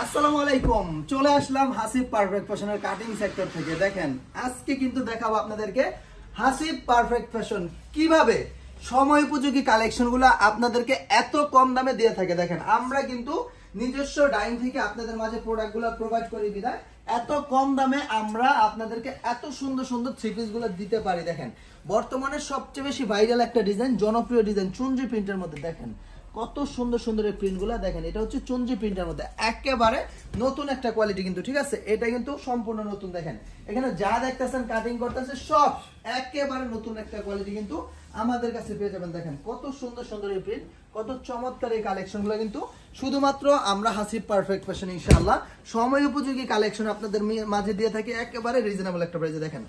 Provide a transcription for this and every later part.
আসসালামু আলাইকুম, চলে আসলাম হাসিব পারফেক্ট ফ্যাশনের কাটিং সেক্টর থেকে। দেখেন আজকে কিন্তু দেখাবো আপনাদেরকে হাসিব পারফেক্ট ফ্যাশন কিভাবে সময় উপযোগী কালেকশনগুলো আপনাদেরকে এত কম দামে দিয়ে থাকে। দেখেন আমরা কিন্তু নিজস্ব ডাইং থেকে আপনাদের মাঝে প্রোডাক্টগুলো প্রোভাইড করি বিধায় এত কম দামে আমরা আপনাদেরকে এত সুন্দর সুন্দর থ্রি পিস গুলো দিতে পারি। দেখেন বর্তমানে সবচেয়ে বেশি ভাইরাল একটা ডিজাইন, জনপ্রিয় ডিজাইন চুনরি প্রিন্টের মধ্যে। দেখেন কত সুন্দর সুন্দর এই প্রিন্টগুলো। দেখেন এটা হচ্ছে চুনরি প্রিন্টের মধ্যে একেবারে নতুন একটা কোয়ালিটি কিন্তু, ঠিক আছে? এটা কিন্তু সম্পূর্ণ নতুন। দেখেন এখানে যা দেখতেছেন কাটিং করতেছে সব একেবারে নতুন একটা কোয়ালিটি কিন্তু আমাদের কাছে পেয়ে যাবেন। দেখেন কত সুন্দর সুন্দর এই প্রিন্ট, কত চমৎকার এই কালেকশনগুলো কিন্তু শুধুমাত্র আমরা হাসিব পারফেক্ট ফ্যাশন ইনশাআল্লাহ সময় উপযোগী কালেকশন আপনাদের মাঝে দিয়ে থাকি একেবারে রিজনেবল একটা প্রাইসে। দেখেন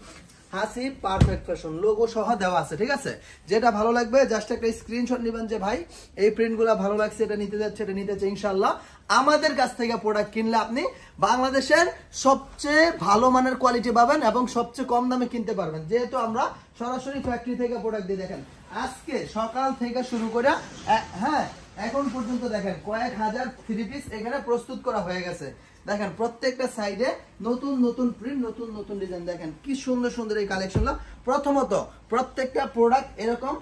হাসিব পারফেক্ট ফ্যাশন লোগো সহ দেওয়া আছে, ঠিক আছে? যেটা ভালো লাগবে জাস্ট একটা স্ক্রিনশট নেবেন যে ভাই এই প্রিন্টগুলো ভালো লাগছে, এটা নিতে যাচ্ছে, এটা নিতে চাই। ইনশাআল্লাহ আমাদের কাছ থেকে প্রোডাক্ট কিনলে আপনি বাংলাদেশের সবচেয়ে ভালো মানের কোয়ালিটি পাবেন এবং সবচেয়ে কম দামে কিনতে পারবেন, যেহেতু আমরা সরাসরি ফ্যাক্টরি থেকে প্রোডাক্ট দিয়ে। দেখেন আজকে সকাল থেকে শুরু করে এখন পর্যন্ত দেখেন কয়েক হাজার থ্রি পিস এখানে প্রস্তুত করা হয়ে গেছে। দেখেন প্রত্যেকটা সাইডে নতুন নতুন প্রিন্ট, নতুন নতুন ডিজাইন। দেখেন কি সুন্দর সুন্দর এই কালেকশনগুলো। প্রথমত প্রত্যেকটা প্রোডাক্ট এরকম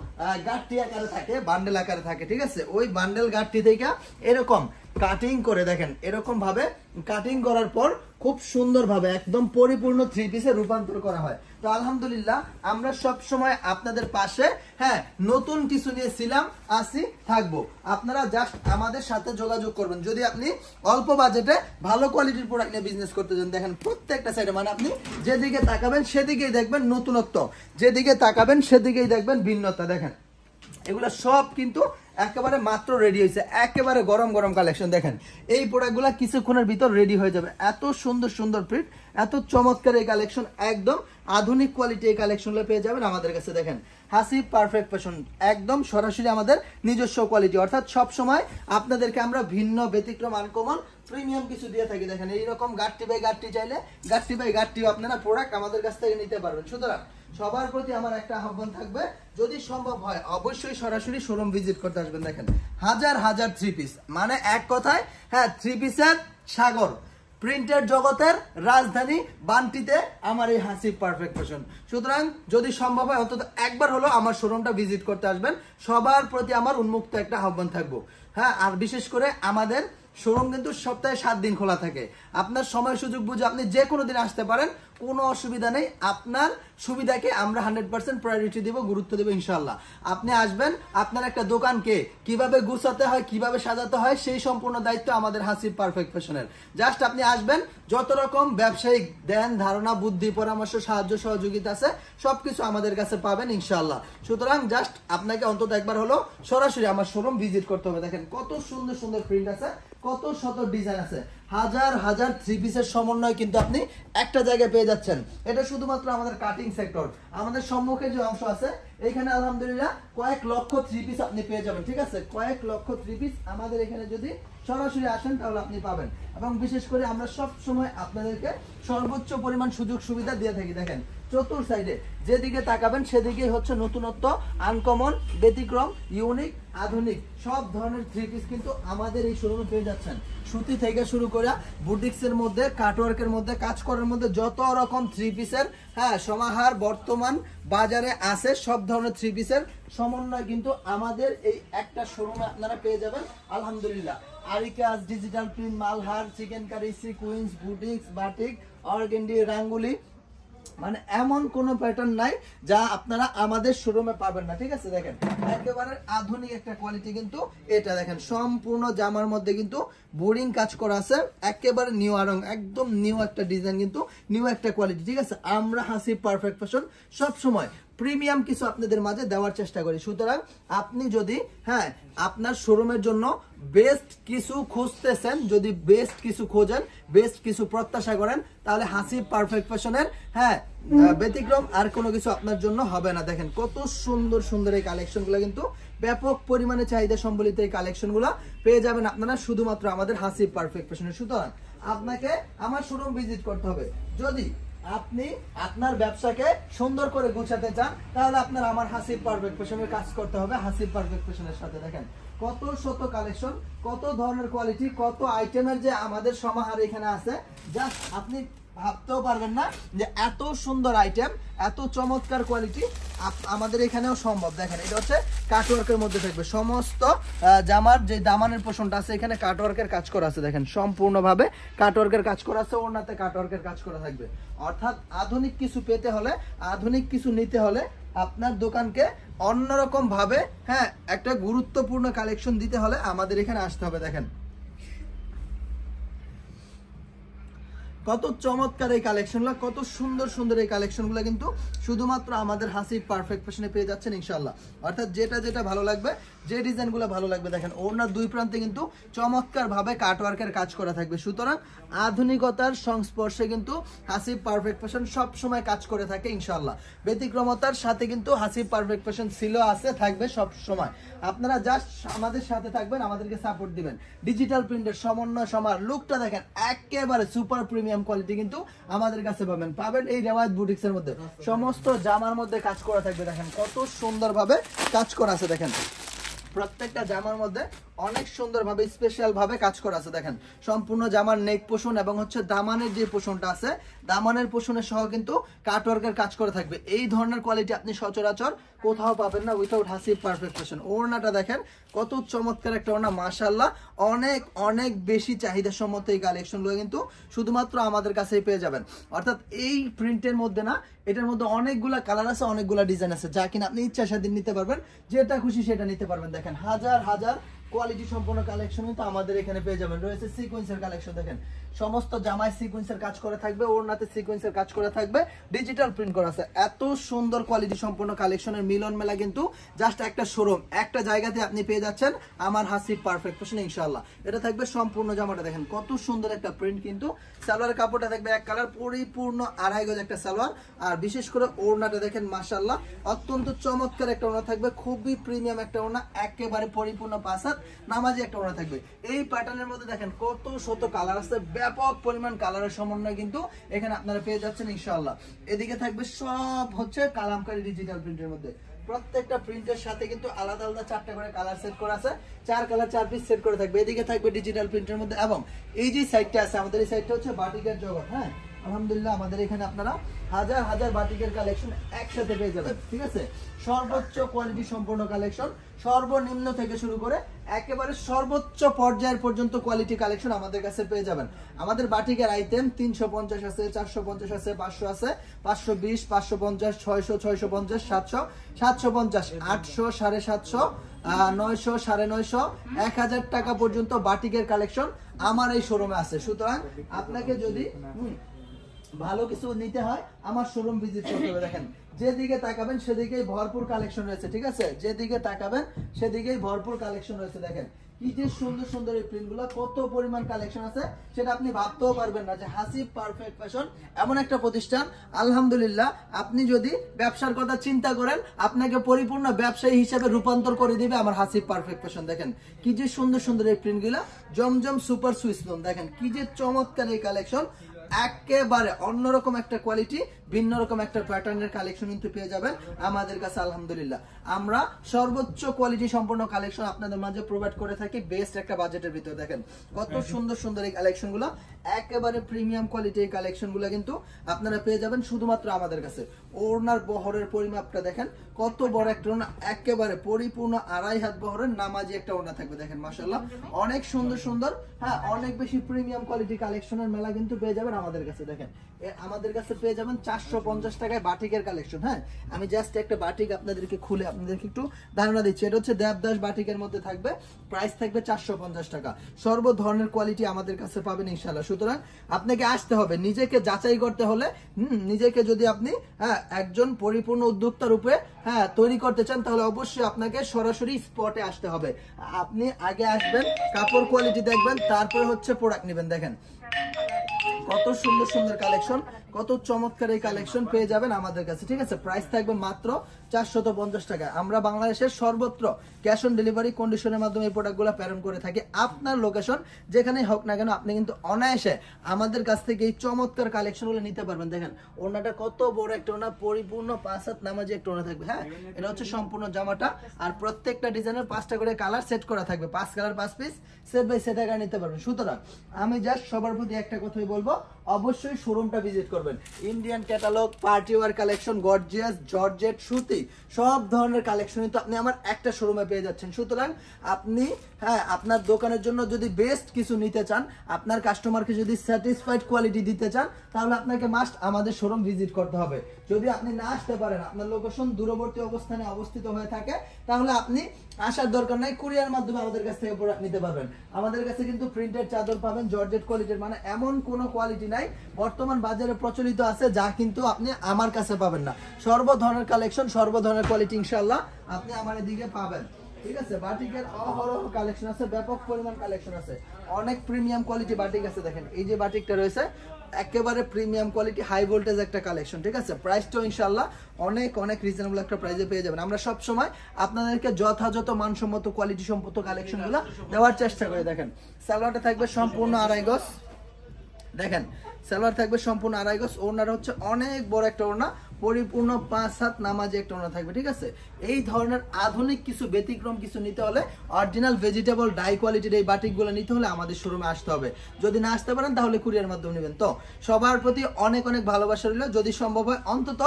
গাঁটটি আকারে থাকে, বান্ডেল আকারে থাকে, ঠিক আছে? ওই বান্ডেল গাঁটটি থেকে এরকম কাটিং করে দেখেন এরকম ভাবে কাটিং করার পর খুব সুন্দর ভাবে একদম পরিপূর্ণ থ্রি পিসে রূপান্তর করা হয়। তো আলহামদুলিল্লাহ আমরা সব সময় আপনাদের পাশে নতুন কিছু নিয়ে ছিলাম, আসি, থাকবো। আপনারা জাস্ট আমাদের সাথে যোগাযোগ করবেন যদি আপনি অল্প বাজেটে ভালো কোয়ালিটির প্রোডাক্ট নিয়ে বিজনেস করতে চান। দেখেন প্রত্যেকটা সাইডে মানে আপনি যেদিকে তাকাবেন সেদিকেই দেখবেন নতুনত্ব, যেদিকে তাকাবেন সেদিকেই দেখবেন ভিন্নতা। দেখেন এগুলো সব কিন্তু একেবারে মাত্র রেডি হয়েছে, একেবারে গরম গরম কালেকশন। দেখেন এই প্রোডাক্টগুলো কিছুক্ষণের ভিতর রেডি হয়ে যাবে। এত সুন্দর সুন্দর প্রিন্ট, এত চমৎকার এই কালেকশন, একদম আধুনিক কোয়ালিটি এই কালেকশনগুলো পেয়ে যাবেন আমাদের কাছে। দেখেন হাসিব পারফেক্ট ফ্যাশন একদম সরাসরি আমাদের নিজস্ব কোয়ালিটি, অর্থাৎ সব সময় আপনাদেরকে আমরা ভিন্ন ব্যতিক্রম আনকমন প্রিমিয়াম কিছু দিয়ে থাকি। দেখেন এইরকম গাট্টি বাই গাট্টি চাইলে গাট্টি বাই গাট্টিও আপনারা প্রোডাক্ট আমাদের কাছ থেকে নিতে পারবেন। সুতরাং সবার প্রতি আমার একটা আহ্বান থাকবে, যদি সম্ভব হয় অবশ্যই সরাসরি শোরুম ভিজিট করতে আসবেন। দেখেন হাজার হাজার থ্রি পিস, মানে এক কথায় থ্রি পিসের সাগর, প্রিন্টের জগতের রাজধানী বান্টিতে আমার এই হাসিব পারফেক্ট ফ্যাশন। সুতরাং যদি সম্ভব হয় অন্তত একবার হলো আমার শোরুমটা ভিজিট করতে আসবেন। সবার প্রতি আমার উন্মুক্ত একটা আহ্বান থাকবো। আর বিশেষ করে আমাদের শোরুম কিন্তু সপ্তাহে 7 দিন খোলা থাকে। আপনার সময় সুযোগ বুঝে আপনি যে কোনো দিন আসতে পারেন, কোনো অসুবিধা নেই। আপনার সুবিধাকে আমরা 100% প্রায়োরিটি দেব, গুরুত্ব দেব ইনশাআল্লাহ। আপনি আসবেন, আপনার একটা দোকানকে কিভাবে গুছাতে হয়, কিভাবে সাজাতে হয়, সেই সম্পূর্ণ দায়িত্ব আমাদের হাসিব পারফেক্ট ফ্যাশনের। জাস্ট আপনি আসবেন, যত রকম ব্যবসায়িক ধ্যান ধারণা, বুদ্ধি, পরামর্শ, সাহায্য সহযোগিতা আছে সবকিছু আমাদের কাছে পাবেন ইনশাআল্লাহ। সুতরাং জাস্ট আপনাকে অন্তত একবার হলো সরাসরি আমার শোরুম ভিজিট করতে হবে। দেখেন কত সুন্দর সুন্দর প্রিন্ট আছে, কত শত ডিজাইন আছে, হাজার হাজার থ্রি পিসের সমন্বয় কিন্তু আপনি একটা জায়গায় পেয়ে যাচ্ছেন। এটা শুধুমাত্র আমাদের কাটিং সেক্টর। আমাদের সম্মুখে যে অংশ আছে এখানে আলহামদুলিল্লাহ কয়েক লক্ষ থ্রি পিস আপনি পেয়ে যাবেন, ঠিক আছে? কয়েক লক্ষ থ্রি পিস আমাদের এখানে যদি সরাসরি আসেন তাহলে আপনি পাবেন। এবং বিশেষ করে আমরা সব সময় আপনাদেরকে সর্বোচ্চ পরিমাণ সুযোগ সুবিধা দিয়ে থাকি। দেখেন চতুর সাইডে যেদিকে তাকাবেন সেদিকেই হচ্ছে নতুনত্ব, আনকমন, ব্যতিক্রম, ইউনিক, আধুনিক সব ধরনের থ্রি পিস কিন্তু আমাদের এই শোরুমে পেয়ে যাচ্ছেন। সুতি থেকে শুরু করে বুটিক্সের মধ্যে, কাটওয়ার্কের মধ্যে, কাজ করার মধ্যে যত রকম থ্রি পিসের সমাহার বর্তমান বাজারে আছে, সব ধরনের থ্রি পিসের সমন্বয় কিন্তু আমাদের এই একটা শোরুমে আপনারা পেয়ে যাবেন আলহামদুলিল্লাহ। আরিকাস, ডিজিটাল প্রিন্ট, মালহার, chikankari, sequins, boutiques, batik, organdie, রাঙ্গুলি, মানে এমন কোন প্যাটার্ন নাই যা আপনারা আমাদের শোরুমে পাবেন না, ঠিক আছে? দেখেন একেবারে আধুনিক একটা কোয়ালিটি কিন্তু এটা। দেখেন সম্পূর্ণ জামার মধ্যে কিন্তু বোরিং কাজ করা আছে, একেবারে নিউ আরং, একদম নিউ একটা ডিজাইন কিন্তু নিউ একটা কোয়ালিটি, ঠিক আছে? আমরা হাসিব পারফেক্ট ফ্যাশন সব সময় প্রিমিয়াম কিছু আপনাদের মাঝে দেওয়ার চেষ্টা করি। সুতরাং আপনি যদি আপনার শোরুমের জন্য বেস্ট কিছু খুঁজতেছেন, যদি বেস্ট কিছু খোঁজেন, বেস্ট কিছু প্রত্যাশা করেন, তাহলে হাসিব পারফেক্ট ফ্যাশনের ব্যতিক্রম আর কোনো কিছু আপনার জন্য হবে না। দেখেন কত সুন্দর সুন্দর এই কালেকশনগুলো কিন্তু ব্যাপক পরিমাণে চাহিদা সম্বলিত এই কালেকশনগুলো পেয়ে যাবেন আপনারা শুধুমাত্র আমাদের হাসিব পারফেক্ট ফ্যাশনের। সুতরাং আপনাকে আমার শোরুম ভিজিট করতে হবে। যদি আপনি আপনার ব্যবসাকে সুন্দর করে গুছাতে চান তাহলে আপনার আমার হাসিব পারফেক্ট ফ্যাশনের কাজ করতে হবে, হাসিব পারফেক্ট ফ্যাশনের সাথে। দেখেন কত শত কালেকশন, কত ধরনের কোয়ালিটি, কত আইটেমের যে আমাদের সমাহার এখানে আছে, জাস্ট আপনি ভাবতেও পারবেন না যে এত সুন্দর আইটেম, এত চমৎকার কোয়ালিটি আমাদের এখানেও সম্ভব। দেখেন এটা হচ্ছে কাটওয়ার্কের মধ্যে থাকবে সমস্ত জামার যে দামানের পোর্শনটা আছে এখানে কাটওয়ার্কের কাজ করা আছে। দেখেন সম্পূর্ণভাবে কাটওয়ার্কের কাজ করা আছে, ওড়নাতে কাটওয়ার্কের কাজ করা থাকবে। অর্থাৎ আধুনিক কিছু পেতে হলে, আধুনিক কিছু নিতে হলে আপনার দোকানকে অন্যরকম ভাবে হ্যাঁ একটা গুরুত্বপূর্ণ কালেকশন দিতে হলে আমাদের এখানে আসতে হবে। দেখেন কত চমৎকার এই কালেকশনগুলো, কত সুন্দর সুন্দর এই কালেকশনগুলো কিন্তু শুধুমাত্র আমাদের হাসিব পারফেক্ট ফ্যাশনে পেয়ে যাচ্ছেন ইনশাআল্লাহ। অর্থাৎ যেটা যেটা ভালো লাগবে, যে ডিজাইনগুলো ভালো লাগবে, দেখেন ওড়নার দুই প্রান্তে কিন্তু চমৎকার ভাবে কাটওয়ার্কের কাজ করা থাকবে। সুতরাং আধুনিকতার সংস্পর্শে কিন্তু হাসিব পারফেক্ট ফ্যাশন সব সময় কাজ করে থাকে ইনশাআল্লাহ। ব্যতিক্রমতার সাথে কিন্তু হাসিব পারফেক্ট ফ্যাশন ছিল, আছে, থাকবে সব সময়। আপনারা জাস্ট আমাদের সাথে থাকবেন, আমাদেরকে সাপোর্ট দিবেন। ডিজিটাল প্রিন্টের সমন্বয় সমার লুকটা দেখেন একেবারে সুপার প্রিমিয়াম কোয়ালিটি কিন্তু আমাদের কাছে পাবেন এই রেওয়াজ বুটিক্সের মধ্যে। সমস্ত জামার মধ্যে কাজ করা থাকবে, দেখেন কত সুন্দরভাবে কাজ করা আছে। দেখেন প্রত্যেকটা জামার মধ্যে অনেক সুন্দরভাবে স্পেশাল ভাবে কাজ করা আছে। দেখেন সম্পূর্ণ জামার নেক পোষণ এবং হচ্ছে দামানের যে পোষণটা আছে, দামানের পোষণের সহ কিন্তু কাটওয়ার্কের কাজ করে থাকবে। এই ধরনের কোয়ালিটি আপনি সচরাচর কোথাও পাবেন না উইথাউট হাসিব পারফেক্ট ফ্যাশন। ওড়নাটা দেখেন কত চমৎকার একটা ওড়না, মাশাআল্লাহ অনেক অনেক বেশি চাহিদা সম্মত এই কালেকশনগুলো কিন্তু শুধুমাত্র আমাদের কাছেই পেয়ে যাবেন। অর্থাৎ এই প্রিন্টের মধ্যে না, এটার মধ্যে অনেকগুলা কালার আছে, অনেকগুলা ডিজাইন আছে, যা কিনা আপনি ইচ্ছা স্বাধীন নিতে পারবেন, যেটা খুশি সেটা নিতে পারবেন। দেখেন হাজার হাজার কোয়ালিটি সম্পন্ন কালেকশন কিন্তু আমাদের এখানে পেয়ে যাবেন। রয়েছে সিকোয়েন্সের কালেকশন, দেখেন সমস্ত জামায় সিকোয়েন্সের কাজ করে থাকবে, ওড়নাতে সিকোয়েন্সের কাজ করে থাকবে, ডিজিটাল প্রিন্ট করা আছে। এত সুন্দর কোয়ালিটি সম্পন্ন কালেকশনের মিলন মেলা কিন্তু জাস্ট একটা শোরুম, একটা জায়গাতে আপনি পেয়ে যাচ্ছেন আমার হাসিব পারফেক্ট ফ্যাশন ইনশাআল্লাহ। এটা থাকবে সম্পূর্ণ জামাটা, দেখেন কত সুন্দর একটা প্রিন্ট কিন্তু। সালোয়ারের কাপড়টা থাকবে এক কালার, পরিপূর্ণ আড়াই গজ একটা সালোয়ার, আর বিশেষ করে ওড়নাটা দেখেন মাশাআল্লাহ অত্যন্ত চমৎকার একটা ওড়না থাকবে, খুবই প্রিমিয়াম একটা ওড়না, একেবারে পরিপূর্ণ পাসাত নামাজি একটা ওড়না থাকবে। এই প্যাটার্নের মধ্যে দেখেন কত শত কালার আছে, ব্যাপক পরিমাণ কালারের সমন্বয় কিন্তু এখানে আপনারা পেয়ে যাচ্ছেন ইনশাআল্লাহ। এদিকে থাকবে সব হচ্ছে কালামকারী ডিজিটাল প্রিন্টের মধ্যে। প্রত্যেকটা প্রিন্টের সাথে কিন্তু আলাদা আলাদা 4টা করে কালার সেট করা আছে, 4 কালার 4 পিস সেট করে থাকবে। এদিকে থাকবে ডিজিটাল প্রিন্টের মধ্যে, এবং এই যে সাইডটা আছে আমাদের, এই সাইডটা হচ্ছে বাটিকের জগৎ। হ্যাঁ আলহামদুলিল্লাহ আমাদের এখানে আপনারা হাজার হাজার বাটিকের কালেকশন একসাথে পেয়ে যাবেন, ঠিক আছে। সর্বোচ্চ কোয়ালিটি সম্পূর্ণ কালেকশন, সর্বনিম্ন থেকে শুরু করে একেবারে সর্বোচ্চ পর্যায়ের পর্যন্ত কোয়ালিটি কালেকশন আমাদের কাছে পেয়ে যাবেন। আমাদের বাটিকের আইটেম 350 আছে, 450 আছে, 500 আছে, 520, 550, 600, 650, 700, 750, 800, 750, 900, 950, 1000 টাকা পর্যন্ত বাটিকের কালেকশন আমার এই শোরুমে আছে। সুতরাং আপনাকে যদি ভালো কিছু নিতে হয় আমার শোরুম ভিজিট করতে হবে। দেখেন যেদিকে তাকাবেন সেদিকেই ভরপুর কালেকশন রয়েছে, ঠিক আছে, যেদিকে তাকাবেন সেদিকেই ভরপুর কালেকশন রয়েছে। দেখেন কি যে সুন্দর সুন্দর এই প্রিন্টগুলো, কত পরিমাণ কালেকশন আছে সেটা আপনি ভাবতেও পারবেন না যে হাসিব পারফেক্ট ফ্যাশন এমন একটা প্রতিষ্ঠান। আলহামদুলিল্লাহ আপনি যদি ব্যবসার কথা চিন্তা করেন, আপনাকে পরিপূর্ণ ব্যবসায়ী হিসেবে রূপান্তর করে দিবে আমার হাসিব পারফেক্ট ফ্যাশন। দেখেন কি যে সুন্দর সুন্দর এই প্রিন্টগুলো, জমজম সুপার সুইস লোন, দেখেন কি যে চমৎকার এই কালেকশন, একেবারে অন্যরকম একটা কোয়ালিটি, ভিন্ন রকম একটা প্যাটার্নের কালেকশন কিন্তু পেয়ে যাবেন আমাদের কাছে। আলহামদুলিল্লাহ আমরা সর্বোচ্চ কোয়ালিটি সম্পন্ন কালেকশন আপনাদের মাঝে প্রোভাইড করে থাকি বেস্ট একটা বাজেটের ভিতরে। দেখেন কত সুন্দর সুন্দর এই কালেকশনগুলো, একেবারে প্রিমিয়াম কোয়ালিটি এই কালেকশনগুলো কিন্তু আপনারা পেয়ে যাবেন শুধুমাত্র আমাদের কাছে। ওড়নার বহরের পরিমাপটা দেখেন কত বড় একটা ওড়না, একেবারে পরিপূর্ণ 2.5 হাত বহরের নামাজি একটা ওড়না থাকবে। দেখেন মাশাআল্লাহ অনেক সুন্দর সুন্দর, হ্যাঁ অনেক বেশি প্রিমিয়াম কোয়ালিটি কালেকশনের মেলা কিন্তু পেয়ে যাবেন আমাদের কাছে। দেখেন আমাদের কাছে পেয়ে যাবেন 450 টাকায় বাটিকের কালেকশন। হ্যাঁ আমি জাস্ট একটা বাটিক আপনাদেরকে খুলে আপনাদেরকে একটু ধারণা দিচ্ছি। এটা হচ্ছে দেবদাস বাটিকের মধ্যে থাকবে, প্রাইস থাকবে 450 টাকা। সর্ব ধরনের কোয়ালিটি আমাদের কাছে পাবেন ইনশাআল্লাহ। সুতরাং আপনাকে আসতে হবে, নিজেকে যাচাই করতে হলে, নিজেকে যদি আপনি একজন পরিপূর্ণ উদ্যোক্তা রূপে তৈরি করতে চান, তাহলে অবশ্যই আপনাকে সরাসরি স্পটে আসতে হবে। আপনি আগে আসবেন, কাপড় কোয়ালিটি দেখবেন, তারপরে হচ্ছে প্রোডাক্ট নেবেন। দেখেন কত সুন্দর সুন্দর কালেকশন, কত চমৎকার এই কালেকশন পেয়ে যাবেন আমাদের কাছে, ঠিক আছে। প্রাইস থাকবে মাত্র 450 টাকা। আমরা বাংলাদেশের সর্বত্র ক্যাশ অন ডেলিভারি কন্ডিশনের মাধ্যমে এই প্রোডাক্টগুলো প্রেরণ করে থাকি। আপনার লোকেশন যেখানেই হোক না কেন আপনি কিন্তু অনায়াসে আমাদের কাছ থেকে এই চমৎকার কালেকশনগুলো নিতে পারবেন। দেখেন ওনাটা কত বড় একটা ওনা, পরিপূর্ণ 5 হাত নামাজি একটা ওনা থাকবে। হ্যাঁ, এটা হচ্ছে সম্পূর্ণ জামাটা। আর প্রত্যেকটা ডিজাইনের 5টা করে কালার সেট করা থাকবে, 5 colour 5 piece set by set আকারে নিতে পারবেন। সুতরাং আমি জাস্ট সবার প্রতি একটা কথাই বলবো, অবশ্যই শোরুমটা ভিজিট করবেন। Indian catalogue, party wear collection, gorgeous, georgette, সুতি সব ধরনের কালেকশন কিন্তু আপনি আমার একটা শোরুমে পেয়ে যাচ্ছেন। সুতরাং আপনি আপনার দোকানের জন্য যদি বেস্ট কিছু নিতে চান, আপনার কাস্টমারকে যদি স্যাটিসফাইড কোয়ালিটি দিতে চান, তাহলে আপনাকে মাস্ট আমাদের শোরুম ভিজিট করতে হবে। যদি আপনি না আসতে পারেন, আপনার লোকেশন দূরবর্তী অবস্থানে অবস্থিত হয়ে থাকে, তাহলে আপনি আসার দরকার নাই, কুরিয়ার মাধ্যমে আমাদের কাছ থেকে প্রোডাক্ট নিতে পারবেন। আমাদের কাছে কিন্তু প্রিন্টেড চাদর পাবেন জর্জেট কোয়ালিটির, মানে এমন কোনো কোয়ালিটি নাই বর্তমান বাজারে প্রচলিত আছে যা কিন্তু আপনি আমার কাছে পাবেন না। সর্ব ধরনের কালেকশন, সর্ব ধরনের কোয়ালিটি ইনশাআল্লাহ আপনি আমার এদিকে পাবেন। ঠিক আছে, বাটিকের অহরহ কালেকশন আছে, ব্যাপক পরিমাণ কালেকশন আছে, অনেক প্রিমিয়াম কোয়ালিটি বাটিক আছে। দেখেন এই যে বাটিকটা রয়েছে, একেবারে প্রিমিয়াম কোয়ালিটি, হাই ভোল্টেজ একটা কালেকশন। ঠিক আছে, প্রাইসটাও ইনশাআল্লাহ অনেক অনেক রিজনেবল একটা প্রাইসে পেয়ে যাবেন। আমরা সব সময় আপনাদেরকে যথাযথ মানসম্মত কোয়ালিটি সম্পন্ন কালেকশনগুলো দেওয়ার চেষ্টা করি। দেখেন সালোয়ারটা থাকবে সম্পূর্ণ 2.5 গজ। দেখেন সালোয়ার থাকবে সম্পূর্ণ 2.5 গজ। ওড়নাটা হচ্ছে অনেক বড় একটা ওড়না, পরিপূর্ণ 5 হাত নামাজি একটা ওড়না থাকবে। ঠিক আছে, এই ধরনের আধুনিক কিছু ব্যতিক্রম কিছু নিতে হলে, অরিজিনাল ভেজিটেবল ডাই কোয়ালিটির এই বাটিকগুলো নিতে হলে আমাদের শোরুমে আসতে হবে। যদি না আসতে পারেন তাহলে কুরিয়ার মাধ্যমে নেবেন। তো সবার প্রতি অনেক অনেক ভালোবাসা রইল। যদি সম্ভব হয় অন্তত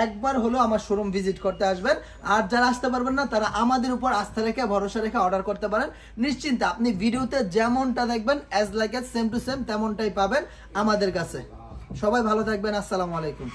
একবার হলেও আমার শোরুম ভিজিট করতে আসবেন। আর যারা আসতে পারবেন না, তারা আমাদের উপর আস্থা রেখে, ভরসা রেখে অর্ডার করতে পারেন নিশ্চিন্তে। আপনি ভিডিওতে যেমনটা দেখবেন as like as same to same তেমনটাই পাবেন আমাদের কাছে। সবাই ভালো থাকবেন, আসসালামু আলাইকুম।